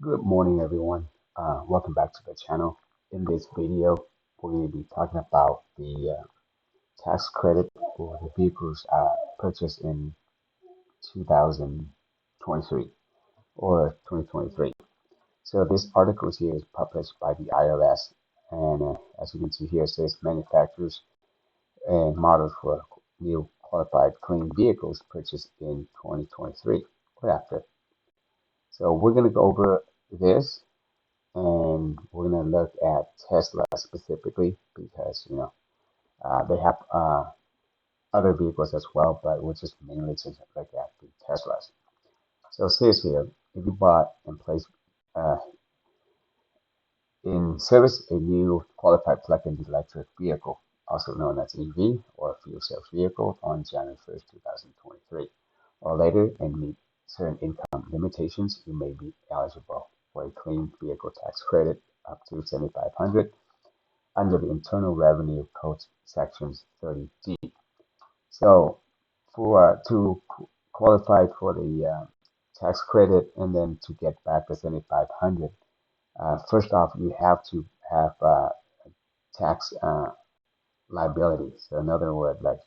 Good morning, everyone. Welcome back to the channel. In this video, we're going to be talking about the tax credit for the vehicles purchased in 2023 or 2023. So this article here is published by the IRS, and as you can see here, it says manufacturers and models for new qualified clean vehicles purchased in 2023 or after. So we're going to go over this and we're going to look at Tesla specifically because they have other vehicles as well, but we're just mainly to look at the Teslas. So it says here, if you bought and placed uh, in service a new qualified plug-in electric vehicle, also known as EV or fuel cell vehicle, on January 1st, 2023, or later, and meet certain income limitations, you may be eligible for a clean vehicle tax credit up to 7,500 under the Internal Revenue Code sections 30D. So for to qualify for the tax credit and then to get back the 7,500, first off, you have to have tax liability. So in other words, like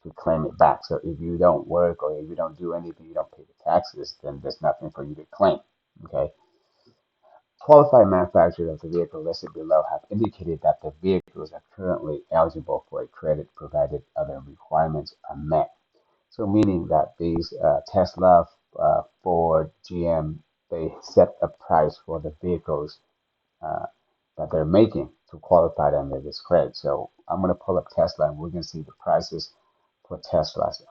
to claim it back. So if you don't work or if you don't do anything, you don't pay the taxes, then there's nothing for you to claim. Okay. Qualified manufacturers of the vehicle listed below have indicated that the vehicles are currently eligible for a credit provided other requirements are met. So meaning that these Tesla, Ford, GM, they set a price for the vehicles uh, that they're making to qualify under this credit. So I'm going to pull up Tesla and we're going to see the prices for Teslas,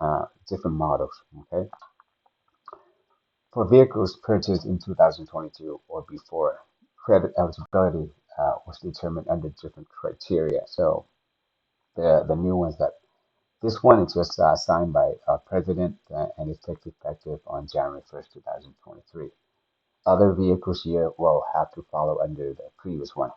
different models. Okay. For vehicles purchased in 2022 or before, credit eligibility was determined under different criteria. So the new ones that this one is just signed by our president and it takes effective on January 1st, 2023. Other vehicles here will have to follow under the previous one.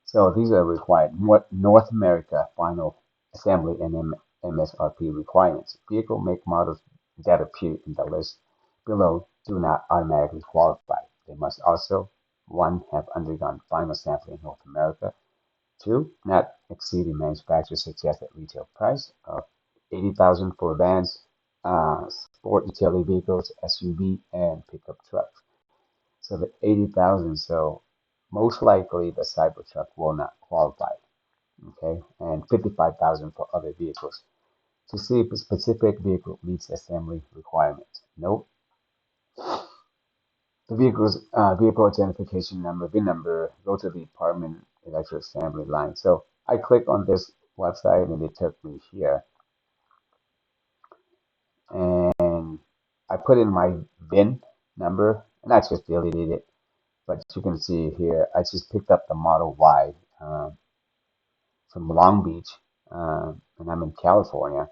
So these are required North America final assembly and MSRP requirements. Vehicle make models that appear in the list below do not automatically qualify. They must also, one, have undergone final sampling in North America, two, not exceed the manufacturer's suggested retail price of 80,000 for vans, sport utility vehicles, SUV, and pickup trucks. So the 80,000, so most likely the Cybertruck will not qualify, okay? And 55,000 for other vehicles. To see if a specific vehicle meets assembly requirements. Nope. The vehicle identification number, VIN number, go to the department electric assembly line. So I click on this website and it took me here, and I put in my VIN number, and I just deleted it. But you can see here, I just picked up the Model Y from Long Beach, and I'm in California.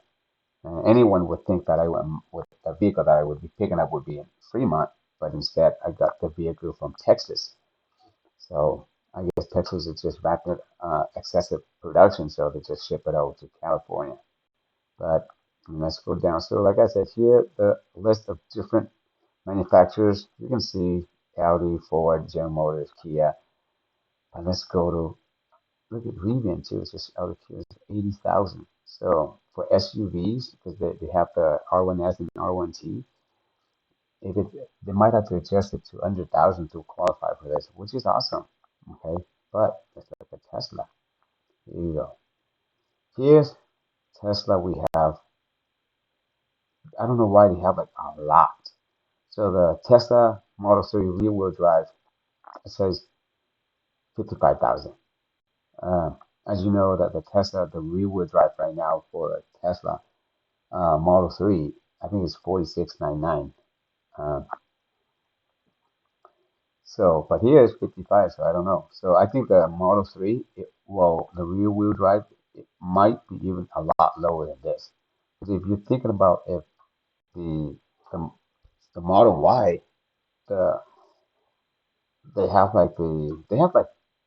Anyone would think that I with the vehicle that I would be picking up would be in Fremont, but instead I got the vehicle from Texas. So I guess Texas is just rapid excessive production, so they just ship it over to California. But let's go down. So like I said, here the list of different manufacturers. You can see Audi, Ford, General Motors, Kia. And let's go to look at Rivian too. It's just out of curiosity, 80,000. So for SUVs, because they have the R1S and R1T, if it they might have to adjust it to 100,000 to qualify for this, which is awesome. Okay, but let's look at Tesla. Here you go. Here's Tesla. We have, I don't know why they have like a lot. So the Tesla Model 3 rear-wheel drive, it says 55,000. As you know, that the Tesla, the rear-wheel drive right now for Tesla Model 3, I think it's 4699. Uh, so, but here is 55, so I don't know. So I think the Model 3, well, the rear-wheel drive, it might be even a lot lower than this. Because if you're thinking about if the the, the Model Y, the they have like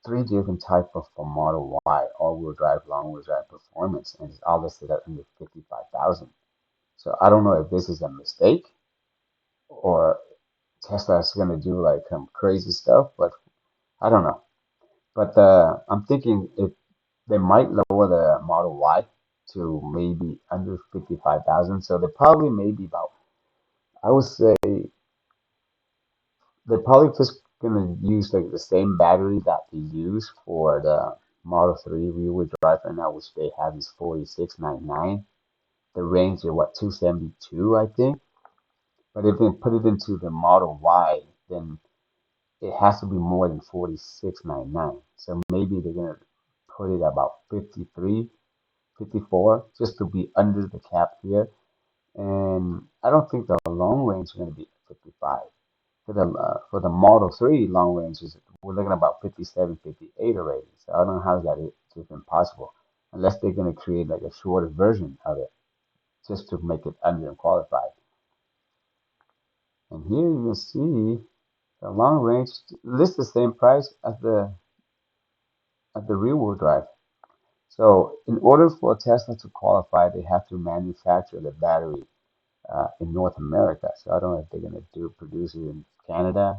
three different type of a Model Y, all-wheel drive, long-wheel drive performance, and it's all listed at under 55,000. So I don't know if this is a mistake or Tesla's gonna do like some crazy stuff, but I don't know. But I'm thinking if they might lower the Model Y to maybe under 55,000, so they probably maybe about, I would say they're probably just gonna use like the same battery that they use for the Model 3 rear-wheel drive right now, which they have is 4699. The range is what, 272, I think. But if they put it into the Model Y, then it has to be more than 4699. So maybe they're gonna put it about 53, 54, just to be under the cap here. And I don't think the long range is gonna be 55. For the Model 3 long ranges, we're looking at about 57, 58 already. So I don't know how that is even possible, unless they're gonna create like a shorter version of it just to make it underqualified. And here you can see the long range lists the same price as the rear wheel drive. So in order for Tesla to qualify, they have to manufacture the battery in North America. So I don't know if they're going to produce it in Canada,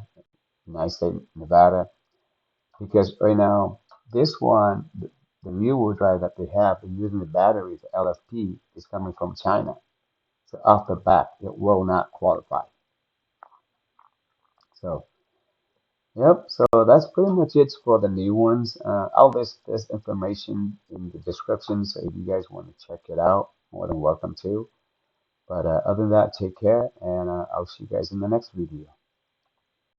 United States, Nevada, because right now this one, the rear wheel drive that they have, they're using the battery, the LFP, is coming from China. So off the bat, it will not qualify. So yep, so that's pretty much it for the new ones. I'll list this information in the description, so if you guys want to check it out, more than welcome to. But other than that, take care, and I'll see you guys in the next video.